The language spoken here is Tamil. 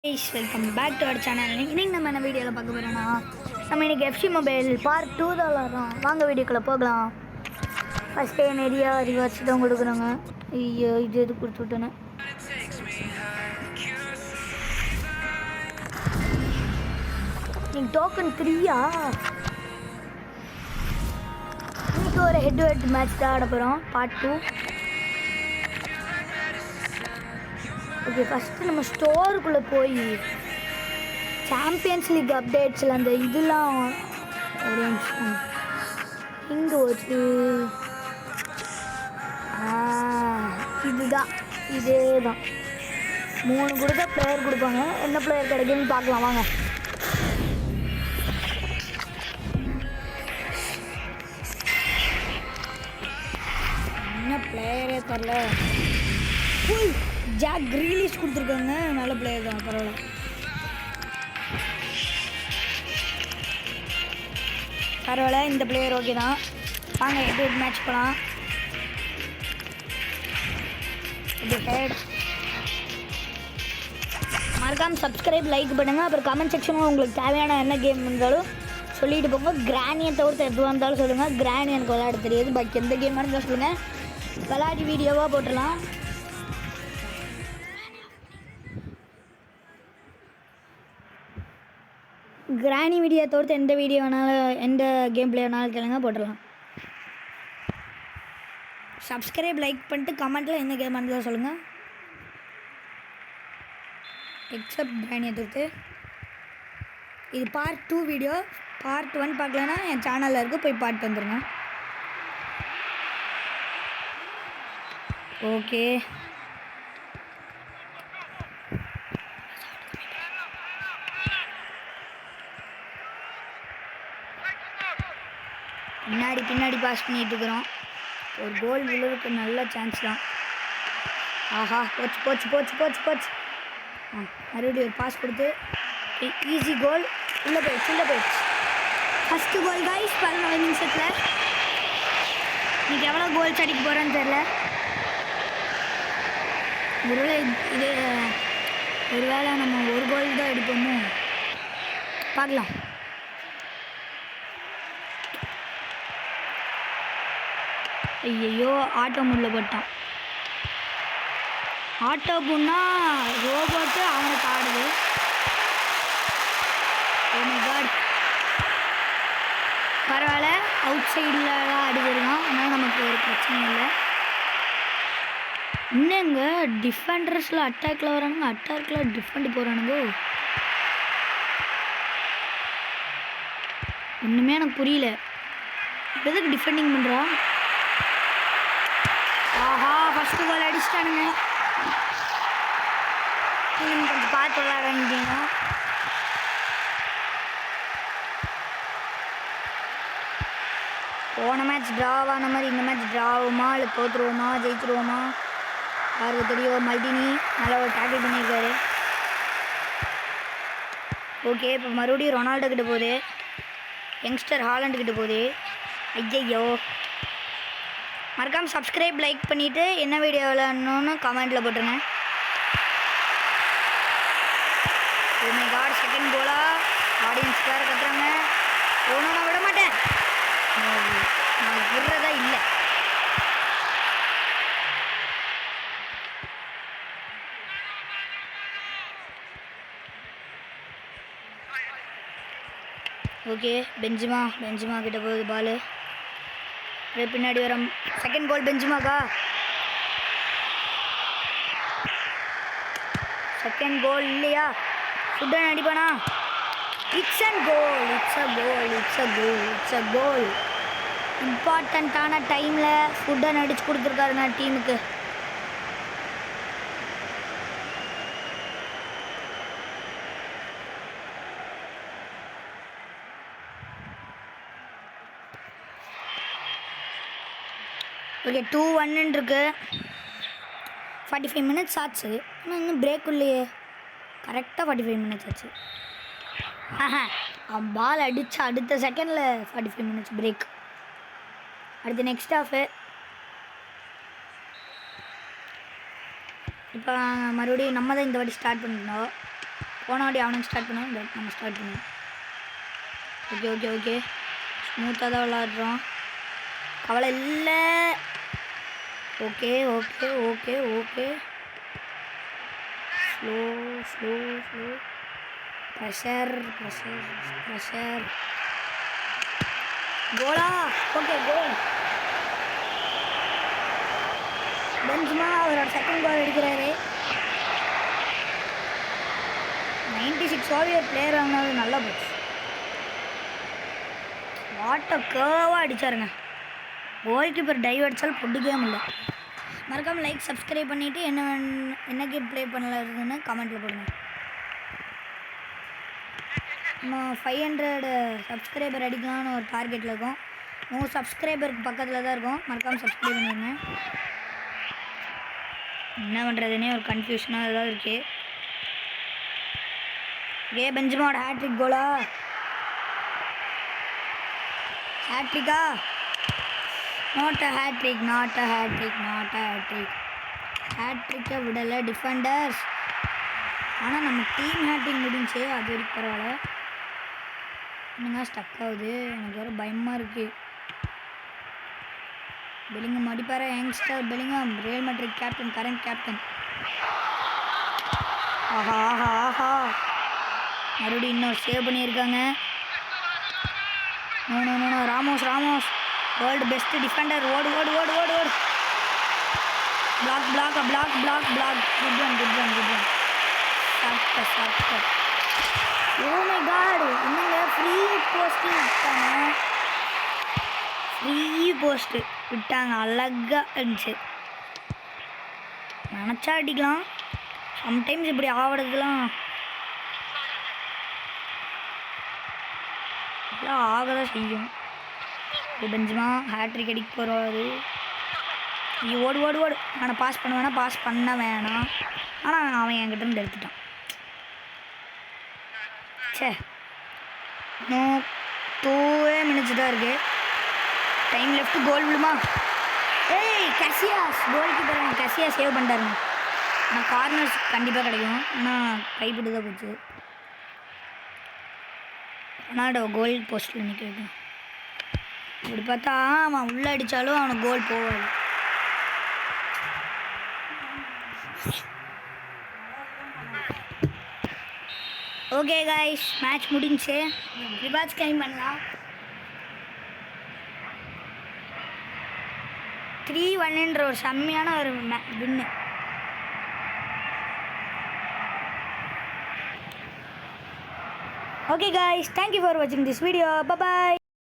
Welcome back to our channel. இன்றைக்கி நம்ம என்ன வீடியோவில் பார்க்க போகிறோன்னா நம்ம இன்றைக்கி எஃப்சி மொபைல் பார்ட் 2 தான் விளாட்றோம். வாங்க வீடியோக்குள்ளே போகலாம். ஃபஸ்ட்டே நிறையா ரிவார்ட்ஸ் தான் கொடுக்குறாங்க. ஐயோ இது எது கொடுத்து விட்டேன்னு. நீங்கள் டோக்கன் 3யா? இன்றைக்கி ஒரு ஹெட் டு ஹெட் மேட்ச் தான் ஆட போகிறோம் பார்ட் 2. ஓகே, ஃபஸ்ட்டு நம்ம ஸ்டோருக்குள்ளே போய் சாம்பியன்ஸ் லீக் அப்டேட்ஸில் அந்த இதெல்லாம் ஒரு நிமிஷம் இங்கே வச்சு இதுதான் இதே தான் 3 கொடுத்தா பிளேயர் கொடுப்பாங்க. என்ன பிளேயர் கிடைக்குன்னு பார்க்கலாம் வாங்க. என்ன பிளேயரே தரல. ஜாக் கிரீலிஷ் கொடுத்துருக்காங்க. நல்ல பிளேயர் தான், பரவாயில்ல. பரவாயில்ல, இந்த பிளேயர் ஓகே தான். வாங்க ஹெட் மேட்ச் போகலாம். மறக்காமல் சப்ஸ்கிரைப் லைக் பண்ணுங்கள். அப்புறம் கமெண்ட் செக்ஷனும் உங்களுக்கு தேவையான என்ன கேம் இருந்தாலும் சொல்லிட்டு போங்க. கிராணியை தவிர்த்து எதுவாக இருந்தாலும் சொல்லுங்கள். கிராணி எனக்கு விளையாட தெரியாது, பாக்கி எந்த கேமாக இருந்தாலும் சொல்லுங்கள். விளையாடி வீடியோவாக போட்டுடலாம். கிராணி வீடியோ தவிர்த்து எந்த வீடியோ வேணாலும் எந்த கேம் பிளே வேணாலும் கேளுங்க, போட்டுடலாம். சப்ஸ்கிரைப் லைக் பண்ணிட்டு கமெண்ட்டில் என்ன கேம் இருந்தாலும் சொல்லுங்கள். எக்ஸப்ட் கிராணியை தவிர்த்து. இது பார்ட் 2 வீடியோ. பார்ட் 1 பார்க்கலன்னா என் சேனலில் இருக்குது, போய் பார்ட் வந்துடுங்க. ஓகே, பின்னாடி பாஸ் பண்ணிட்டு இருக்கிறோம். ஒரு கோல் விழுவுக்கு நல்ல சான்ஸ் தான். ஆஹா, போச்சு. மறுபடியும் ஒரு பாஸ் கொடுத்து ஈஸி கோல். உள்ளே போயிடுச்சு. ஃபஸ்ட்டு கோல் கைஸ் 11 நிமிஷத்தில். இன்னைக்கு எவ்வளோ கோல்ஸ் அடிக்க போகிறேன்னு தெரில. ஒருவேளை நம்ம ஒரு கோல் தான் அடிப்போமோ, பார்க்கலாம். ஐயோ, ஆட்டோ முள்ள போட்டான். ஆட்டோ புண்ணா ரோபோட்டு அவனுக்கு ஆடுது. Oh my god. பரவாயில்ல, அவுட் சைடில் தான் அடிச்சிருக்கான், அதனால் நமக்கு ஒரு பிரச்சனை இல்லை. இன்னங்க டிஃபெண்டர்ஸில் அட்டாக்கில் வரானுங்க, அட்டாக்கில் டிஃபெண்ட் போகிறானுங்க. ஒன்றுமே எனக்கு புரியல. எதுக்கு டிஃபெண்டிங் பண்ணுறா? ஆஹா, ஃபஸ்ட்டு கோல் அடிச்சிட்டானுங்க. கொஞ்சம் பார்த்து விளாடுங்க. போன மேட்ச் ட்ராவான மாதிரி இந்த மேட்ச் ட்ராவுமா இல்லை தோற்றுருவோமா ஜெயிச்சிருவோமா யாருக்கு தெரியும். மல்டினி நல்லா ஒரு டேக்கிள் பண்ணியிருக்காரு. ஓகே, இப்போ மறுபடியும் ரொனால்டோ கிட்ட போகுது. யங்ஸ்டர் ஹாலண்ட் கிட்ட போகுது. ஐயையோ. மறக்காமல் சப்ஸ்கிரைப் லைக் பண்ணிவிட்டு என்ன வீடியோ விளையாடணுன்னு கமெண்ட்டில் போட்டுருங்க. ஓ மை காட், செகண்ட் கோலா. ஆடியன்ஸ் வேறு கத்துறாங்க. ஒன்றும் நான் விட மாட்டேன், நான் விடுறதா இல்லை. ஓகே, பென்ஜிமா கிட்ட போகுது பால். பின்னாடி வர செகண்ட் கோல் பென்ஜிமாக்கா. செகண்ட் கோல் இல்லையா? ஃபுட்டன் அடிப்பானா? இட்ஸ் அ கோல். இம்பார்ட்டண்ட்டான டைமில் ஃபுட்டன் அடித்து கொடுத்துருக்காரு நான் டீமுக்கு. ஓகே, 2-1 இருக்கு. 45 மினிட்ஸ் ஆச்சு. ஆனால் இன்னும் பிரேக் இல்லையே. கரெக்டாக 45 மினிட்ஸ் ஆச்சு. அவன் பால் அடித்து அடுத்த செகண்டில் 45 மினிட்ஸ் பிரேக். அடுத்து நெக்ஸ்ட் ஹாஃபு. இப்போ மறுபடியும் நம்ம தான் இந்த வாட்டி ஸ்டார்ட் பண்ணிட்டோம். போன வாட்டி அவனுக்கு ஸ்டார்ட் பண்ணுவோம், இந்த நம்ம ஸ்டார்ட் பண்ணுவோம். ஓகே ஓகே ஓகே, ஸ்மூத்தாக தான் விளாட்றோம், கவலை இல்லை. Okay okay okay okay, slow slow slow, pressure pressure pressure, கோலா. Okay goal. பென்ஜிமா அவரோட செகண்ட் கோல் அடிக்கிறாரு. 96 ஓவியர் பிளேயர் வாங்கினது நல்லா போச்சு. வாட்டர் கேர்வாக அடித்தாருங்க. கோல் கீப்பர் டைவ் அடித்தால் பொட்டுக்கவே முடியல. மறக்காமல் லைக் சப்ஸ்கிரைப் பண்ணிவிட்டு என்ன கேம் ப்ளே பண்ணலான்னு கமெண்ட்டில் போடுங்க. நம்ம 500 சப்ஸ்கிரைபர் அடிக்கலாம்னு ஒரு டார்கெட்டில் இருக்கோம். 100 சப்ஸ்கிரைபருக்கு பக்கத்தில் தான் இருக்கும். மறக்காமல் சப்ஸ்கிரைப் பண்ணிடுங்க. என்ன பண்ணுறதுனே ஒரு கன்ஃபியூஷனாக ஏதாவது இருக்கு. பென்ஜிமாவோட ஹேட்ரிக் கோலா, ஹேட்ரிக்கா? Not a hat trick, not a hat trick, not a hat trick. ஹேட்ரிக்கை விடலை டிஃபெண்டர்ஸ். ஆனால் நம்ம டீம் ஹேட்ரிக் முடிஞ்சு, அது வரைக்கும் பரவாயில்ல. என்னங்க ஸ்டக் ஆகுது, எனக்கு வேறு பயமாக இருக்குது. பெலிங்கம் அடிப்பார, youngster Bellingham, Real Madrid captain, current captain. ஆஹா ஆஹா ஆஹா, மறுபடியும் இன்னும் சேவ் பண்ணியிருக்காங்க. No no no, Ramos Ramos, world best defender. ஓடு ஓடு ஓடு ஓடு ஓடு, block block block block block. Good one good one good one. சாப்பிட்ட சாப்பிட்ட. ஓ மை காட், என்னங்க ஃப்ரீ போஸ்ட்டு விட்டாங்க, ஃப்ரீ போஸ்ட்டு விட்டாங்க. அழகாக இருந்துச்சு. நினச்சா அடிக்கலாம், சம்டைம்ஸ் இப்படி ஆகிறதுலாம் ஆகதான் செய்யும். பென்ஜிமா ஹேட்ரிக் அடிக்க போகிறாரு. நீ ஓடு ஓடு ஓடு. ஆனால் பாஸ் பண்ண வேணாம், பாஸ் பண்ண வேணாம். ஆனால் அவன் என்கிட்ட இருந்து எடுத்துட்டான். சே, இன்னும் 2 மினிட்ஸ் தான் இருக்குது. Time left. கோல் விழுமா? ஏய் கசியாஸ், கோல் கீப்பர் கசியா சேவ் பண்ணிட்டாருங்க. ஆனால் கார்னர்ஸ் கண்டிப்பாக கிடைக்கும், ஆனால் கைப்பட்டு தான் போச்சு. ரொனால்டோ கோல் போஸ்ட்டில் நிற்க வைக்கணும். இப்படி பார்த்தா அவன் உள்ளே அடித்தாலும் அவனுக்கு கோல் போவாது. ஓகே கைஸ், மேட்ச் முடிஞ்சு. ரிவார்ட்ஸ் கிளைம் பண்ணலாம். 3-1 ஒரு செம்மையான ஒரு வின்னு. Okay guys, thank you for watching this video. Bye bye.